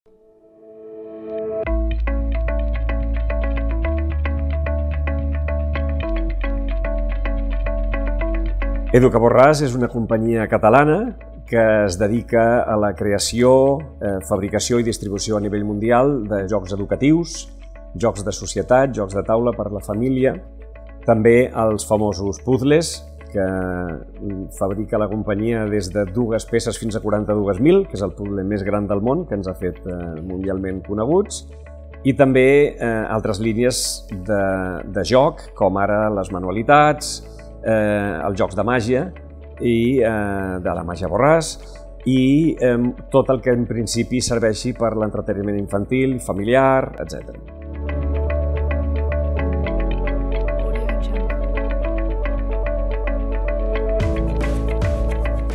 Educa Borràs és una companyia catalana que es dedica a la creació, fabricació i distribució a nivell mundial de jocs educatius, jocs de societat, jocs de taula per a la família, també els famosos puzzles, que fabrica la companyia des de 2 peces fins a 42.000, que és el puzzle més gran del món, que ens ha fet mundialment coneguts, i també altres línies de joc, com ara les manualitats, els jocs de màgia i de la màgia Borràs i tot el que en principi serveixi per l'entreteniment infantil, familiar, etc.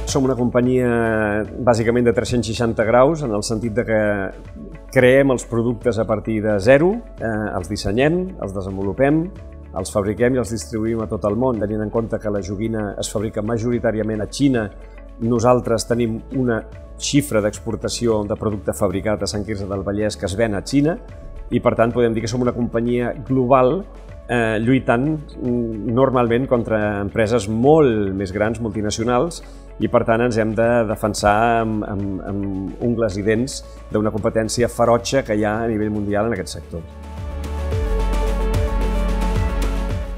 Som una companyia bàsicament de 360 graus, en el sentit que creem els productes a partir de zero, els dissenyem, els desenvolupem, els fabriquem i els distribuïm a tot el món. Tenint en compte que la joguina es fabrica majoritàriament a Xina, nosaltres tenim una xifra d'exportació de producte fabricat a Sant Quirze del Vallès que es ven a Xina i, per tant, podem dir que som una companyia global lluitant normalment contra empreses molt més grans, multinacionals, i per tant ens hem de defensar amb ungles i dents d'una competència ferotge que hi ha a nivell mundial en aquest sector.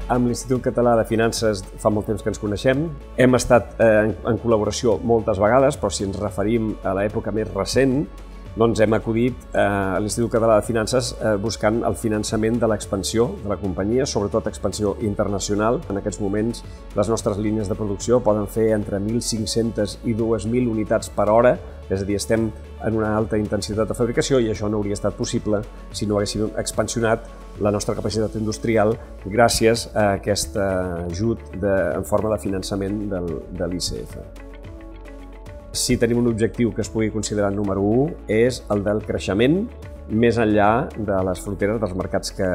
Amb l'Institut Català de Finances fa molt temps que ens coneixem. Hem estat en col·laboració moltes vegades, però si ens referim a l'època més recent, doncs hem acudit a l'Institut Català de Finances buscant el finançament de l'expansió de la companyia, sobretot expansió internacional. En aquests moments les nostres línies de producció poden fer entre 1.500 i 2.000 unitats per hora, és a dir, estem en una alta intensitat de fabricació i això no hauria estat possible si no haguéssim expansionat la nostra capacitat industrial gràcies a aquest ajut en forma de finançament de l'ICF. Si tenim un objectiu que es pugui considerar número 1 és el del creixement més enllà de les fronteres dels mercats que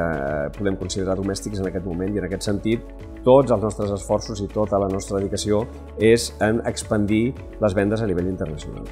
podem considerar domèstics en aquest moment, i en aquest sentit tots els nostres esforços i tota la nostra dedicació és en expandir les vendes a nivell internacional.